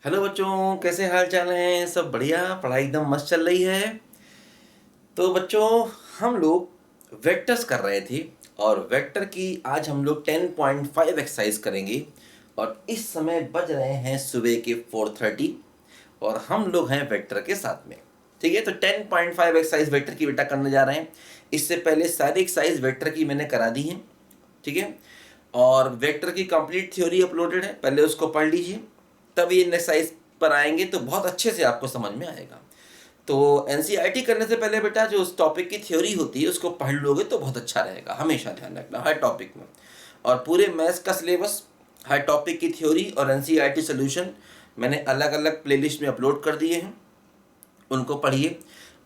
Hello बच्चों, कैसे हाल चाल हैं? सब बढ़िया? पढ़ाई एकदम मस्त चल रही है। तो बच्चों, हम लोग वेक्टर्स कर रहे थे और वेक्टर की आज हम लोग 10.5 एक्सरसाइज करेंगे। और इस समय बज रहे हैं सुबह के 4:30 और हम लोग हैं वेक्टर के साथ में। ठीक है, तो 10.5 एक्सरसाइज वेक्टर की बेटा करने जा रहे हैं। इससे पहले सारी एक्सरसाइज वेक्टर की मैंने करा दी है। ठीक है, और वेक्टर की कंप्लीट थ्योरी अपलोडेड है, पहले उसको पढ़ लीजिए। तब ये एक्सरसाइज पर आएंगे तो बहुत अच्छे से आपको समझ में आएगा। तो एनसीईआरटी करने से पहले बेटा जो उस टॉपिक की थ्योरी होती है उसको पढ़ लोगे तो बहुत अच्छा रहेगा। हमेशा ध्यान रखना हर टॉपिक में। और पूरे मैथ्स का सिलेबस, हर टॉपिक की थ्योरी और एनसीईआरटी सोल्यूशन मैंने अलग अलग प्लेलिस्ट में अपलोड कर दिए हैं, उनको पढ़िए।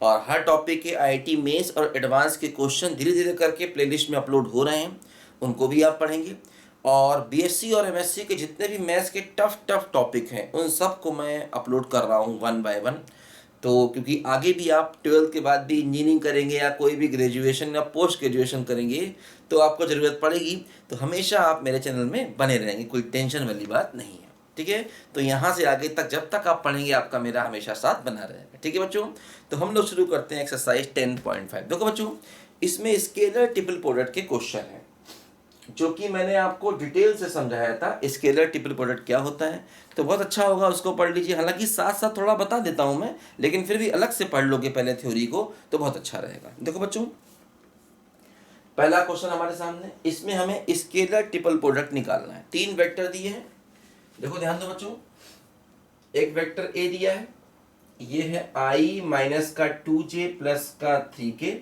और हर टॉपिक के आईआईटी मेंस और एडवांस के क्वेश्चन धीरे धीरे करके प्लेलिस्ट में अपलोड हो रहे हैं, उनको भी आप पढ़ेंगे। और बीएससी और एमएससी के जितने भी मैथ्स के टफ टफ टॉपिक हैं उन सब को मैं अपलोड कर रहा हूँ वन बाय वन। तो क्योंकि आगे भी आप 12th के बाद भी इंजीनियरिंग करेंगे या कोई भी ग्रेजुएशन या पोस्ट ग्रेजुएशन करेंगे तो आपको ज़रूरत पड़ेगी। तो हमेशा आप मेरे चैनल में बने रहेंगे, कोई टेंशन वाली बात नहीं है। ठीक है, तो यहाँ से आगे तक जब तक आप पढ़ेंगे आपका मेरा हमेशा साथ बना रहेगा। ठीक है बच्चों, तो हम लोग शुरू करते हैं एक्सरसाइज 10.5। देखो बच्चों, इसमें स्केलर ट्रिपल प्रोडक्ट के क्वेश्चन हैं जो कि मैंने आपको डिटेल से समझाया था। स्केलर ट्रिपल प्रोडक्ट क्या होता है, तो बहुत अच्छा होगा उसको पढ़ लीजिए। हालांकि साथ साथ थोड़ा बता देता हूं मैं, लेकिन फिर भी अलग से पढ़ लोगे पहले थ्योरी को तो बहुत अच्छा रहेगा। देखो बच्चों, पहला क्वेश्चन हमारे सामने, इसमें हमें स्केलर ट्रिपल प्रोडक्ट निकालना है। तीन वेक्टर दिए हैं, देखो ध्यान दो बच्चों। एक वेक्टर ए दिया है, ये है आई माइनस का 2j प्लस का 3k।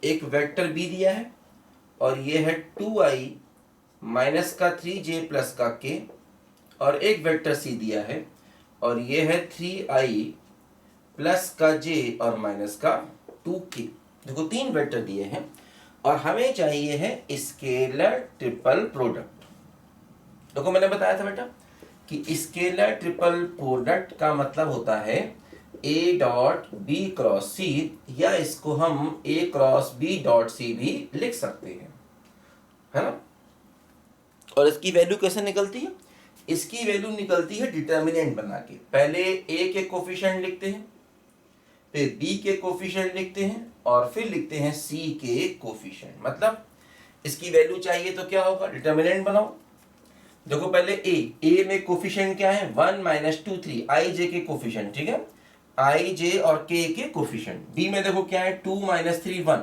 एक वेक्टर बी दिया है और ये है 2i माइनस का 3j प्लस का k। और एक वेक्टर सी दिया है और ये है 3i प्लस का j और माइनस का 2k। देखो तीन वेक्टर दिए हैं और हमें चाहिए है स्केलर ट्रिपल प्रोडक्ट। देखो मैंने बताया था बेटा कि स्केलर ट्रिपल प्रोडक्ट का मतलब होता है a dot B cross C, या इसको हम a क्रॉस b डॉट सी भी लिख सकते हैं, है ना। और इसकी वैल्यू कैसे निकलती है? इसकी वैल्यू निकलती है डिटर्मिनेंट बना के। पहले a के कोफिशिएंट लिखते हैं, फिर b के कोफिशिएंट लिखते हैं और फिर लिखते हैं c के कोफिशिएंट। मतलब इसकी वैल्यू चाहिए तो क्या होगा, डिटर्मिनेंट बनाओ। देखो पहले a में कोफिशिएंट क्या है, 1 माइनस 2 3, i j के कोफिशिएंट। ठीक है, i j और k के कोफिशिएंट। b में देखो क्या है, 2 माइनस 3 1,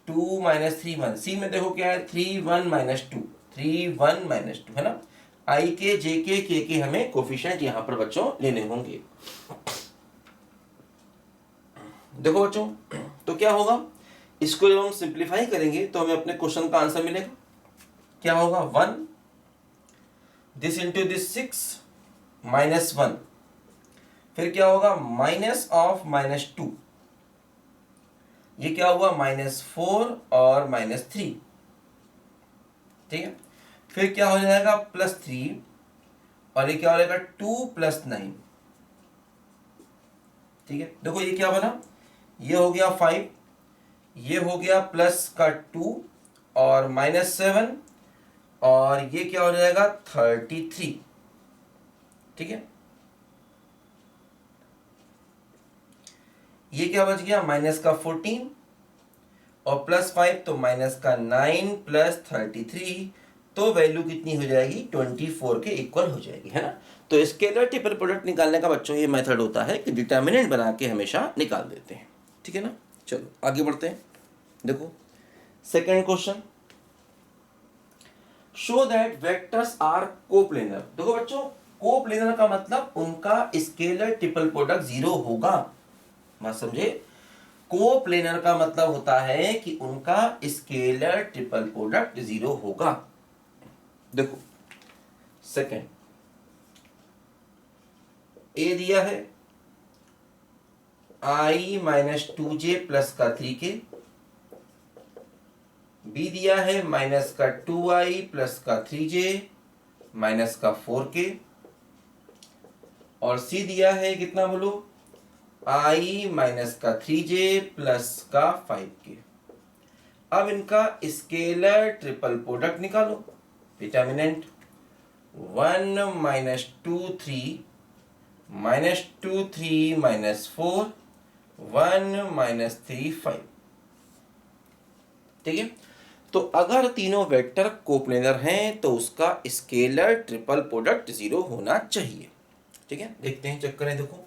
2 माइनस 3 1। c में देखो क्या है, 3 1 माइनस 2, 3 1 माइनस 2, है ना। i के j के k के हमें कोफिशिएंट यहाँ पर बच्चों लेने होंगे। देखो बच्चों, तो क्या होगा, इसको जब हम सिंप्लीफाई करेंगे तो हमें अपने क्वेश्चन का आंसर मिलेगा। क्या होगा, 1 दिस इंटू दिस 6 माइनस 1, फिर क्या होगा माइनस ऑफ माइनस 2, ये क्या हुआ -4 और -3। ठीक है, फिर क्या हो जाएगा +3 और ये क्या हो जाएगा 2 + 9। ठीक है, देखो ये क्या बना, ये हो गया 5, ये हो गया प्लस का 2 और -7 और ये क्या हो जाएगा 33। ठीक है, ये क्या बच गया माइनस का 14 और +5 तो माइनस का 9 + 33, तो वैल्यू कितनी हो जाएगी 24 के इक्वल हो जाएगी, है ना। तो स्केलर ट्रिपल प्रोडक्ट निकालने का बच्चों ये मेथड होता है कि डिटर्मिनेंट बना के हमेशा निकाल देते हैं। ठीक है ना, चलो आगे बढ़ते हैं। देखो second question, show that vectors are coplanar. देखो बच्चों, कोप्लेनर का मतलब उनका स्केलर ट्रिपल प्रोडक्ट 0 होगा। मत समझे, कोप्लेनर का मतलब होता है कि उनका स्केलर ट्रिपल प्रोडक्ट 0 होगा। देखो सेकंड, ए दिया है i माइनस 2j प्लस का 3k, बी दिया है माइनस का 2i प्लस का 3j माइनस का 4k, और सी दिया है कितना बोलो, i माइनस का 3j प्लस का 5k। अब इनका स्केलर ट्रिपल प्रोडक्ट निकालो, determinant. 1 minus 2 3 minus 2 3 minus 4 1 minus 3 5। ठीक है, तो अगर तीनों वेक्टर कोप्लेनर हैं तो उसका स्केलर ट्रिपल प्रोडक्ट 0 होना चाहिए। ठीक है, देखते हैं, चेक करें। देखो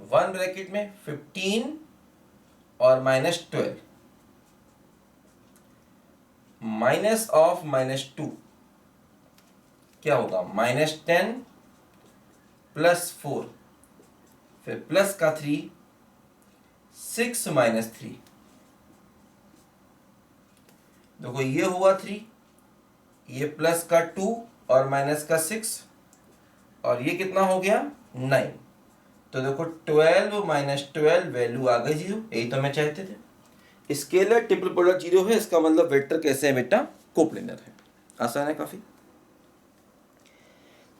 1 ब्रैकेट में 15 और माइनस 12 माइनस ऑफ माइनस 2 क्या होगा, माइनस 10 प्लस 4 फिर प्लस का 3 6 माइनस 3। देखो ये हुआ 3, ये प्लस का 2 और माइनस का 6 और ये कितना हो गया 9। तो देखो 12 माइनस 12 वैल्यू आ गई 0। यही तो हमें चाहते थे। स्केलर ट्रिपल प्रोडक्ट 0 है, इसका मतलब वेक्टर कैसे है बेटा, कोप्लेनर है। आसान है काफी।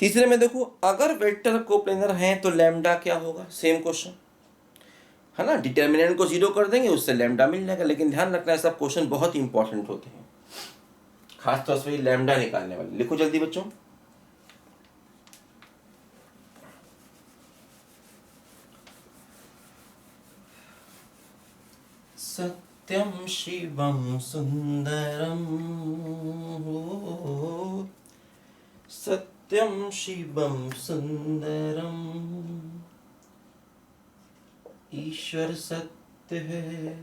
तीसरे में देखो अगर वेक्टर कोप्लेनर हैं तो लैम्डा क्या होगा, सेम क्वेश्चन है ना। डिटर्मिनेंट को 0 कर देंगे, उससे लैम्डा मिल जाएगा। लेकिन ध्यान रखना है सब क्वेश्चन बहुत ही इंपॉर्टेंट होते हैं, खासतौर से लैम्डा निकालने वाले। लिखो जल्दी बच्चों। सत्यम शिवम सुंदरम, सत्यम शिवम सुंदरम, ईश्वर सत्य है,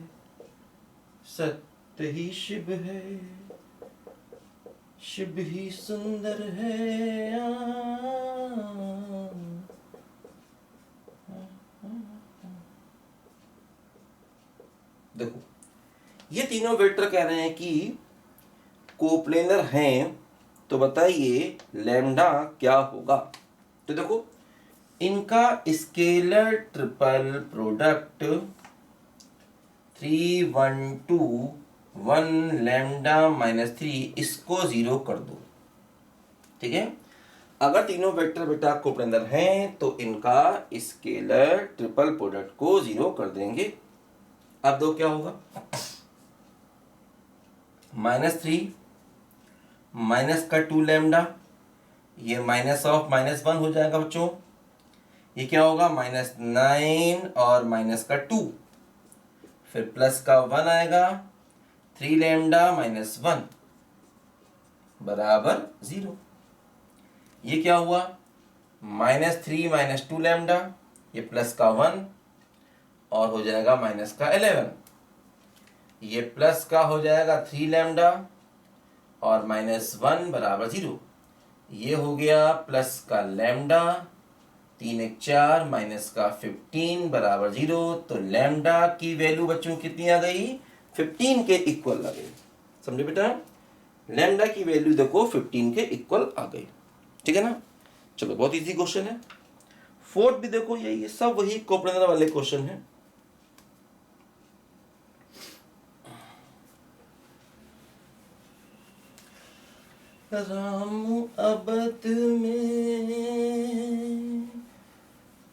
सत्य ही शिव है, शिव ही सुंदर है। देखो ये तीनों वेक्टर कह रहे हैं कि कोप्लेनर हैं, तो बताइए लैम्डा क्या होगा। तो देखो इनका scalar triple product 3 1 2 1 lambda minus 3, इसको 0 कर दो। ठीक है, अगर तीनों वेक्टर बेटा कोप्लेनर हैं तो इनका स्केलर ट्रिपल प्रोडक्ट को 0 कर देंगे। अब दो क्या होगा, माइनस 3 माइनस का 2 लैम्डा, ये माइनस ऑफ माइनस 1 हो जाएगा बच्चों। ये क्या होगा, माइनस 9 और माइनस का 2 फिर प्लस का 1 आएगा, 3 लैम्डा माइनस 1 बराबर 0। ये क्या हुआ, माइनस 3 माइनस 2 लैम्डा, ये प्लस का 1 और हो जाएगा माइनस का 11। ये प्लस का हो जाएगा 3 लैम्डा और माइनस 1 बराबर 0। ये हो गया प्लस का लैम्डा, 3 1 4 माइनस का 15 बराबर 0। तो लैम्डा की वैल्यू बच्चों कितनी आ गई, 15 के इक्वल आ गई। समझे बेटा, लैम्डा की वैल्यू देखो 15 के इक्वल आ गई। ठीक है ना, चलो बहुत इजी क्वेश्चन है। फोर्थ भी देखो यही है, सब वही कोप्लेनर वाले क्वेश्चन है। राम अबद में,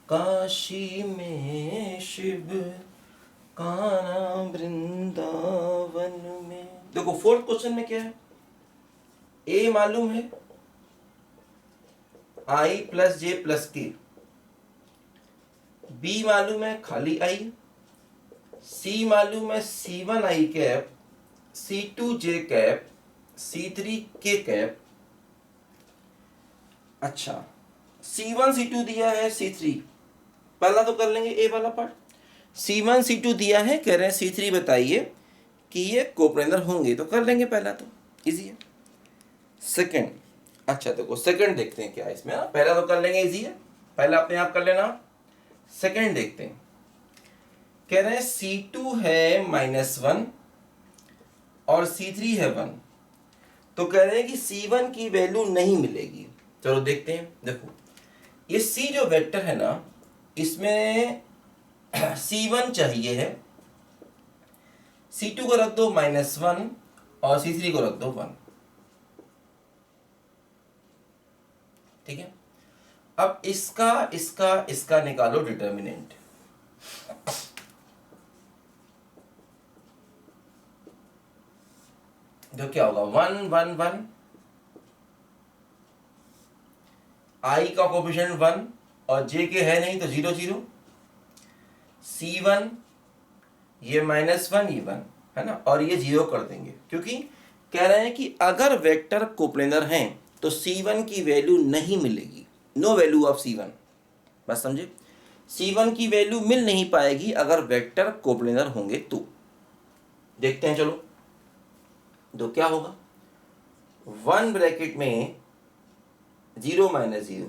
काशी में शिव, कान्हा वृंदावन में। देखो फोर्थ क्वेश्चन में क्या है, ए मालूम है आई प्लस जे प्लस के, बी मालूम है खाली आई, सी मालूम है C1 आई कैप, C2 जे कैप, C3 के कैप। अच्छा C1 C2 दिया है, C3 पहला तो कर लेंगे ए वाला पार्ट। C1 C2 दिया है, कह रहे हैं C3 बताइए कि ये कोप्लेनर होंगे, तो कर लेंगे पहला, तो इजी है। सेकंड, अच्छा देखो सेकंड देखते हैं क्या है इसमें। पहला तो कर लेंगे, इजी है, पहला अपने आप कर लेना। सेकंड देखते हैं, कह रहे हैं C2 है -1 और C3 है 1, तो कह रहे हैं कि C1 की वैल्यू नहीं मिलेगी। चलो देखते हैं। देखो ये C जो वेक्टर है ना, इसमें C1 चाहिए है, C2 को रख दो -1 और C3 को रख दो 1। ठीक है, अब इसका इसका इसका निकालो डिटर्मिनेंट। जो क्या होगा 1 1 1, आई का कोफिशिएंट 1 और जे के है नहीं तो 0 0, C1 ये -1 ये 1 है ना, और ये 0 कर देंगे क्योंकि कह रहे हैं कि अगर वेक्टर कोप्लेनर हैं तो C1 की वैल्यू नहीं मिलेगी, नो वैल्यू ऑफ C1। बस समझे, C1 की वैल्यू मिल नहीं पाएगी अगर वेक्टर कोप्लेनर होंगे तो। देखते हैं चलो, तो क्या होगा, 1 ब्रैकेट में 0 -0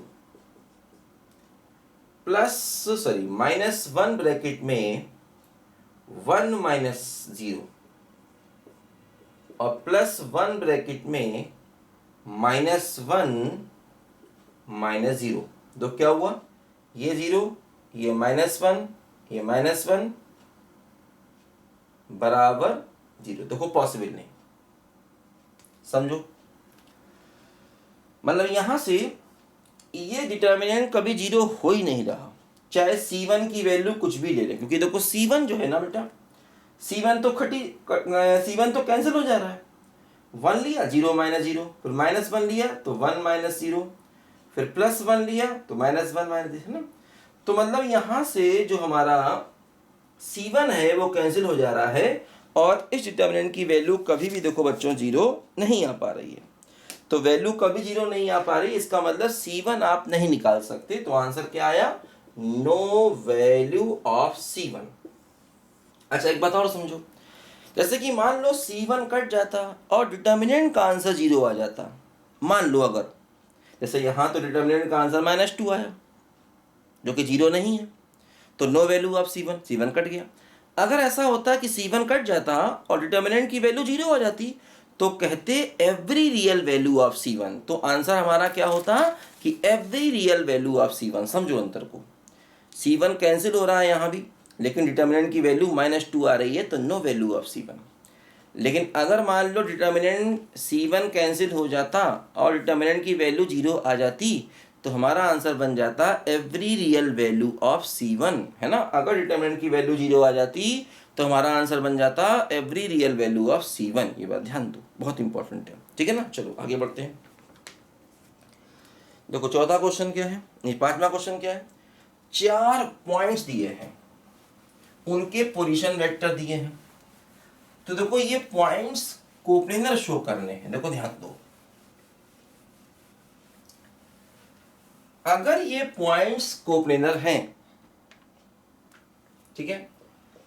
प्लस -1 ब्रैकेट में 1 -0 और +1 ब्रैकेट में -1 -0। तो क्या हुआ, ये 0 ये -1 ये -1 बराबर 0। देखो पॉसिबल नहीं, समझो, मतलब यहां से ये डिटर्मिनेंट कभी 0 हो ही नहीं रहा, चाहे C1 की वैल्यू कुछ भी ले लें, क्योंकि देखो C1 जो है ना बेटा, C1 तो C1 तो कैंसिल हो जा रहा है। 1 लिया 0 -0, फिर -1 लिया तो 1 -0, फिर +1 लिया तो -1 -0 है ना। तो मतलब यहां से जो हमारा C1 है वो कैंसिल हो जा रहा है और इस डिटर्मिनेंट की वैल्यू कभी भी देखो बच्चों 0 नहीं आ पा रही है। तो वैल्यू कभी 0 नहीं आ पा रही, इसका मतलब C1 आप नहीं निकाल सकते। तो आंसर क्या आया, नो वैल्यू ऑफ C1। अच्छा एक बात और समझो, जैसे कि मान लो C1 कट जाता और डिटर्मिनेंट का आंसर 0 आ जाता। मान लो अगर जैसे यहाँ तो डिटर्मिनेंट का आंसर -2 आया जो कि 0 नहीं है, तो no value of C1 cut गया। अगर ऐसा होता कि C1 कट जाता और डिटर्मिनेंट की वैल्यू 0 हो जाती तो कहते every real value of C1। तो आंसर हमारा क्या होता कि every real value of C1। समझो अंतर को, C1 कैंसिल हो रहा है यहाँ भी, लेकिन डिटर्मिनेंट की वैल्यू -2 आ रही है तो नो वैल्यू ऑफ C1। लेकिन अगर मान लो डिटर्मिनेंट C1 कैंसिल हो जाता और डिटर्मिनेंट की वैल्यू 0 आ जाती तो हमारा आंसर बन जाता every real value of C1 है ना। अगर डिटर्मिनेंट की वैल्यू 0 आ जाती तो हमारा आंसर बन जाता every real value of C1। ये बात ध्यान दो, बहुत इंपॉर्टेंट है, ठीक है ना। चलो आगे बढ़ते हैं। देखो चौथा क्वेश्चन क्या है, नहीं पांचवा क्वेश्चन क्या है, 4 पॉइंट्स दिए हैं, उनके पोजीशन वेक्टर दिए हैं। तो देखो ये पॉइंट्स कोप्लेनर शो करने हैं। देखो ध्यान दो, अगर ये पॉइंट्स कोप्लेनर हैं, ठीक है,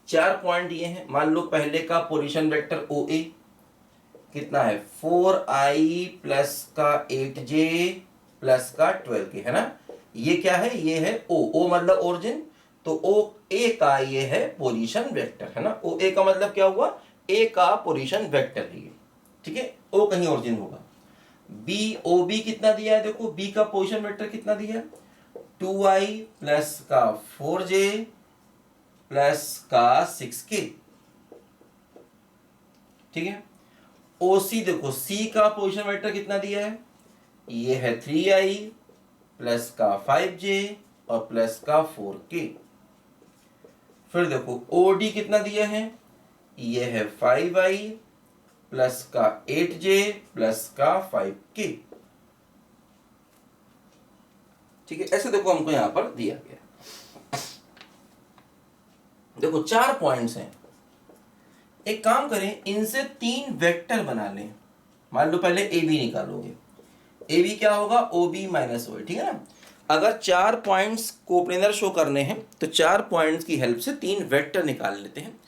4 पॉइंट दिए हैं। मान लो पहले का पोजीशन वेक्टर OA कितना है, 4i प्लस का 8j प्लस का 12k है ना। ये क्या है, ये है O मतलब ओरिजिन, तो OA का ये है पोजीशन वेक्टर है ना। OA का मतलब क्या हुआ, A का पोजीशन वेक्टर है ये, ठीक है। O कहीं ओरिजिन होगा। OB कितना दिया है, देखो B का पोजीशन वेक्टर कितना दिया है, 2i प्लस का 4j प्लस का 6k, ठीक है। OC देखो C का पोजीशन वेक्टर कितना दिया है, ये है 3i प्लस का 5j और प्लस का 4k। फिर देखो OD कितना दिया है, ये है 5i प्लस का 8j प्लस का 5k, ठीक है। ऐसे देखो हमको यहां पर दिया गया। देखो 4 पॉइंट्स हैं, एक काम करें, इनसे 3 वेक्टर बना लें। मान लो पहले AB निकालोगे, AB क्या होगा, OB माइनस OA, ठीक है ना। अगर 4 पॉइंट्स कोप्लेनर शो करने हैं तो 4 पॉइंट्स की हेल्प से 3 वेक्टर निकाल लेते हैं।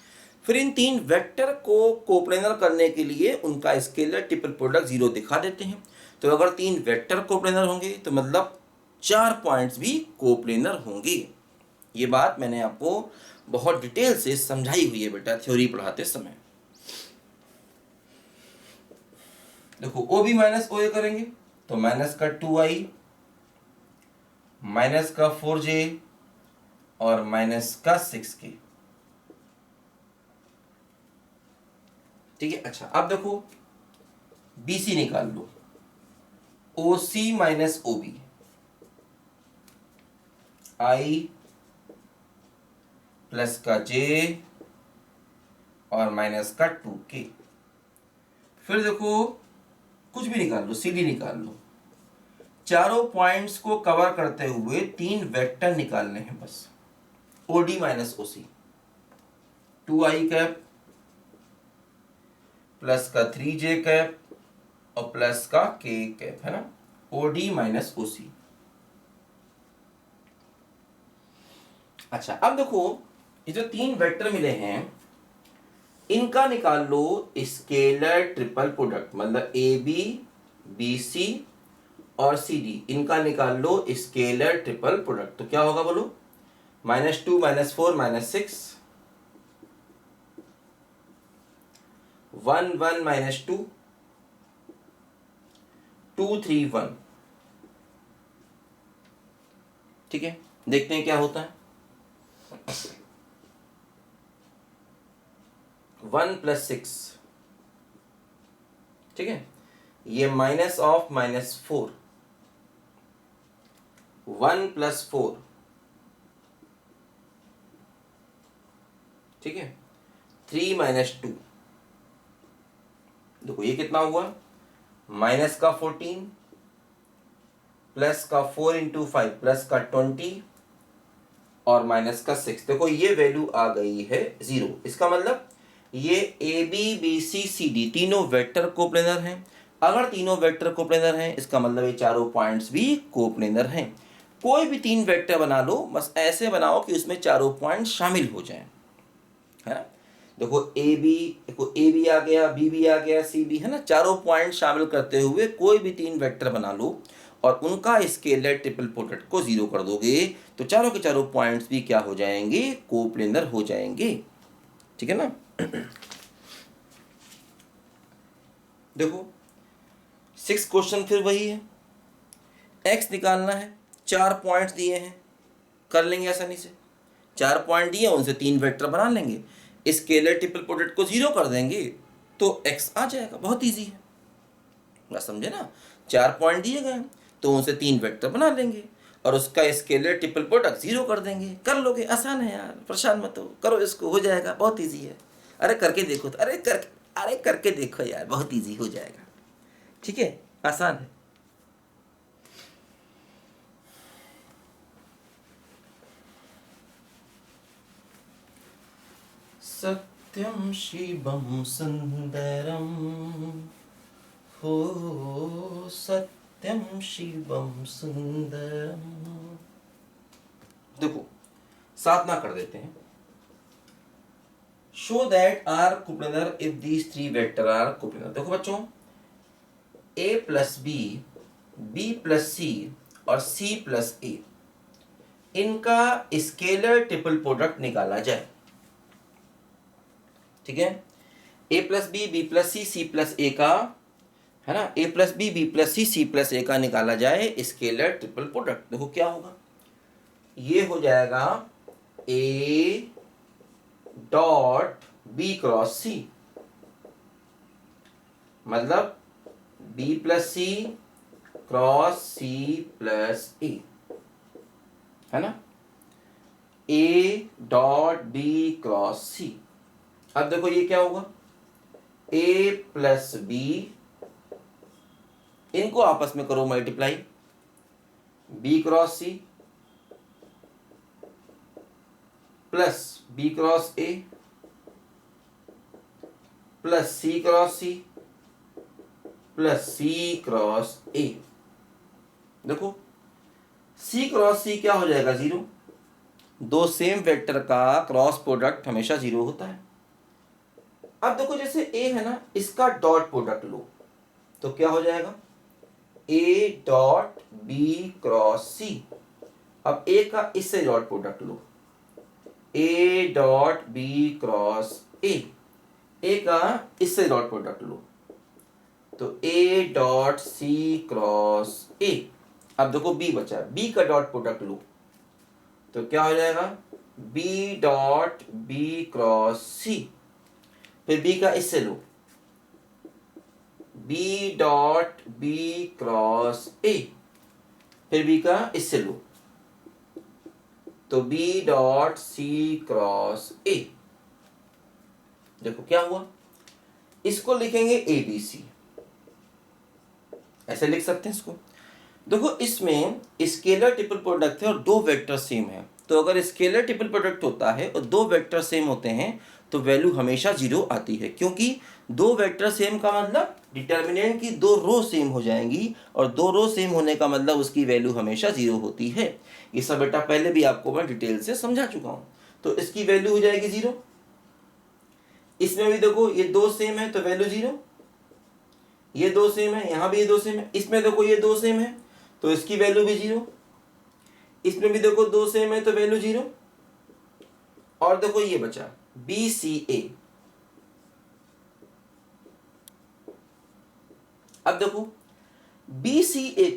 फिर इन 3 वेक्टर को कोप्लेनर करने के लिए उनका स्केलर ट्रिपल प्रोडक्ट 0 दिखा देते हैं। तो अगर 3 वेक्टर कोप्लेनर होंगे तो मतलब 4 पॉइंट्स भी कोप्लेनर होंगे। ये बात मैंने आपको बहुत डिटेल से समझाई हुई है बेटा थ्योरी पढ़ाते समय। देखो OB माइनस OA करेंगे तो माइनस का 2i माइनस का 4j और माइनस का 6k, ठीक है। अच्छा अब देखो BC निकाल लो, OC minus OB, i plus का j और माइनस का 2k। फिर देखो कुछ भी निकाल लो, CD निकाल लो, चारों पॉइंट्स को कवर करते हुए 3 वेक्टर निकालने हैं बस। ओडी माइनस ओसी, 2i कैप प्लस का 3j कैप और प्लस का k कैप, है ना, ओडी माइनस ओसी। अच्छा, अब देखो ये जो 3 वेक्टर मिले हैं इनका निकाल लो स्केलर ट्रिपल प्रोडक्ट, मतलब ए बी, बी सी और सी डी, इनका निकाल लो स्केलर ट्रिपल प्रोडक्ट। तो क्या होगा बोलो? -2 -4 -6, 1 1 -2, 2 3 1। ठीक है, देखते हैं क्या होता है। 1 + 6, ठीक है, ये माइनस ऑफ -4, 1 + 4, ठीक है, 3 - 2। देखो ये कितना हुआ, माइनस का 14 प्लस का 4 × 5 प्लस का 20 और माइनस का 6। देखो ये वैल्यू आ गई है 0। इसका मतलब ये A B B C C D तीनों वेक्टर कोप्लेनर हैं। अगर तीनों वेक्टर कोप्लेनर हैं इसका मतलब ये चारों पॉइंट्स भी कोप्लेनर हैं। कोई भी 3 वेक्टर बना लो, बस ऐसे बनाओ कि उसमें चारों पॉइंट शामिल हो जाएं, है ना। देखो ए बी आ गया, बी भी आ गया, सी बी, है ना। चारों पॉइंट शामिल करते हुए कोई भी 3 वेक्टर बना लो और उनका स्केलर ट्रिपल प्रोडक्ट को 0 कर दोगे तो चारों के चारों पॉइंट्स भी क्या हो जाएंगे? कोप्लेनर हो जाएंगे। ठीक है ना। देखो 6 क्वेश्चन फिर वही है, एक्स निकालना है, 4 पॉइंट्स दिए हैं, कर लेंगे आसानी से। 4 पॉइंट दिए, उनसे 3 वेक्टर बना लेंगे, स्केलर ट्रिपल प्रोडक्ट को 0 कर देंगे तो एक्स आ जाएगा। बहुत इजी है, बस समझे ना। 4 पॉइंट दिए गए तो उनसे 3 वेक्टर बना लेंगे और उसका स्केलर ट्रिपल प्रोडक्ट 0 कर देंगे। कर लोगे, आसान है यार, परेशान मत हो, करो इसको, हो जाएगा, बहुत इजी है। अरे करके देखो तो, अरे करके देखो यार, बहुत इजी हो जाएगा। ठीक है, आसान है। सत्यम शिवम सुंदरम, हो सत्यम शिवम सुंदरम। देखो साधना कर देते हैं। Show that are coplanar if these 3 vector are coplanar. देखो बच्चों, a + b, b + c और c + a, इनका स्केलर ट्रिपल प्रोडक्ट निकाला जाए। ठीक है, a + b, b + c, c + a का, है ना, a + b, b + c, c + a का निकाला जाए स्केलर ट्रिपल प्रोडक्ट। देखो क्या होगा, ये हो जाएगा a dot b cross c, मतलब b + c cross c + a, है ना, a dot b cross c। अब देखो ये क्या होगा, a + b, इनको आपस में करो multiply, b cross c plus b cross a plus c cross c plus c cross a। देखो c क्रॉस c क्या हो जाएगा? 0। दो सेम वेक्टर का क्रॉस प्रोडक्ट हमेशा 0 होता है। अब देखो जैसे a है ना, इसका डॉट प्रोडक्ट लो तो क्या हो जाएगा, a dot b cross c। अब a का इससे dot product low, a dot b cross a, a का इससे डॉट प्रोडक्ट लो तो a dot c cross a। अब देखो b बचा, b का डॉट प्रोडक्ट लो तो क्या हो जाएगा, b dot b cross c। फिर b का इससे लो, b dot b cross a। फिर b का इससे लो तो b dot c cross a। देखो क्या हुआ, इसको लिखेंगे abc, ऐसे लिख सकते हैं इसको। देखो इसमें स्केलर ट्रिपल प्रोडक्ट है और दो वेक्टर सेम है, तो अगर स्केलर ट्रिपल प्रोडक्ट होता है और दो वेक्टर सेम होते हैं तो वैल्यू हमेशा जीरो आती है, क्योंकि दो वेक्टर सेम का मतलब डिटर्मिनेंट की दो रो सेम हो जाएंगी और दो रो सेम होने का मतलब उसकी वैल्यू हमेशा जीरो होती है। ये सब बेटा पहले भी आपको मैं डिटेल से समझा चुका हूँ। तो इसकी वैल्यू हो जाएगी जीरो। इसमें भी देखो ये दो सेम है तो वैल्यू जीरो, ये दो सेम है, यहाँ भी ये दो सेम है, इसमें देखो ये दो सेम है तो इसकी वैल्यू भी जीरो, इसमें भी देखो दो सेम है तो वैल्यू जीरो। और देखो ये बचा बी सी ए। अब देखो बी सी ए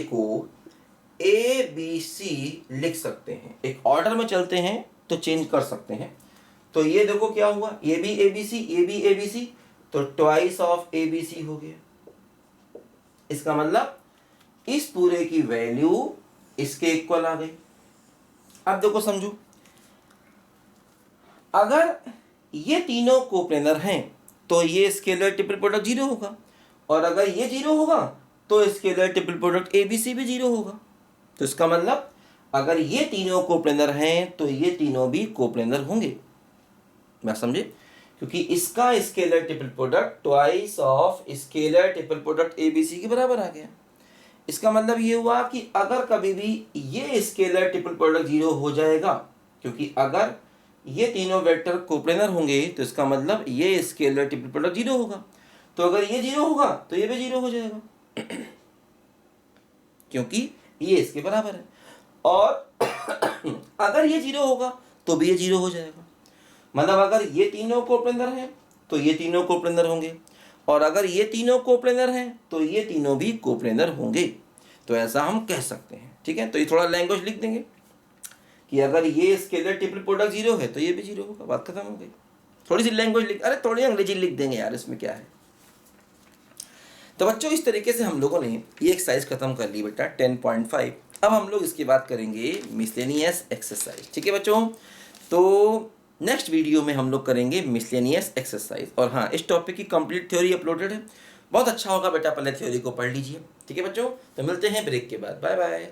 को ए बी सी लिख सकते हैं, एक ऑर्डर में चलते हैं तो चेंज कर सकते हैं। तो ये देखो क्या हुआ, ये भी ए बी सी, ये भी ए बी सी, तो twice of A B C हो गया। इसका मतलब इस पूरे की वैल्यू इसके इक्वल आ गई। अब देखो समझो, अगर ये तीनों कोप्लेनर हैं तो ये स्केलर ट्रिपल प्रोडक्ट जीरो होगा, और अगर ये जीरो होगा तो scalar triple product A B C भी जीरो होगा। तो इसका मतलब अगर ये तीनों कोप्लेनर हैं तो ये तीनों भी कोप्लेनर होंगे। मैं समझे, क्योंकि इसका scalar triple product twice of scalar triple product A B C के बराबर आ गया। इसका मतलब ये हुआ कि अगर कभी भी ये स्केलर ट्रिपल प्रोडक्ट जीरो हो जाएगा, क्योंकि अगर ये तीनों वेक्टर कोप्लेनर होंगे तो इसका मतलब ये स्केलर ट्रिपल प्रोडक्ट जीरो होगा। तो अगर ये जीरो होगा तो ये भी जीरो हो जाएगा क्योंकि ये इसके बराबर है। और अगर ये जीरो होगा तो भी ये जीरो हो जाएगा। मतलब अगर ये तीनों कोप्लेनर हैं तो ये तीनों कोप्लेनर होंगे, और अगर ये तीनों कोप्लेनर हैं तो ये तीनों भी कोप्लेनर होंगे। तो ऐसा हम कह सकते हैं। ठीक है, तो ये थोड़ा लैंग्वेज लिख देंगे कि अगर ये स्केलर ट्रिपल प्रोडक्ट जीरो है तो ये भी जीरो होगा। बात खत्म हो गई। थोड़ी सी लैंग्वेज लिख, अरे थोड़ी अंग्रेजी लिख देंगे यार, इसमें क्या है। तो बच्चों इस तरीके से हम लोगों ने ये एक्सरसाइज खत्म कर ली बेटा 10.5। अब हम लोग इसकी बात करेंगे मिसलेनियस एक्सरसाइज। ठीक है बच्चों, तो नेक्स्ट वीडियो में हम लोग करेंगे मिसलेनियस एक्सरसाइज। और हाँ, इस टॉपिक की कंप्लीट थ्योरी अपलोडेड है, बहुत अच्छा होगा बेटा, पहले थ्योरी को पढ़ लीजिए। ठीक है बच्चों, तो मिलते हैं ब्रेक के बाद। Bye bye.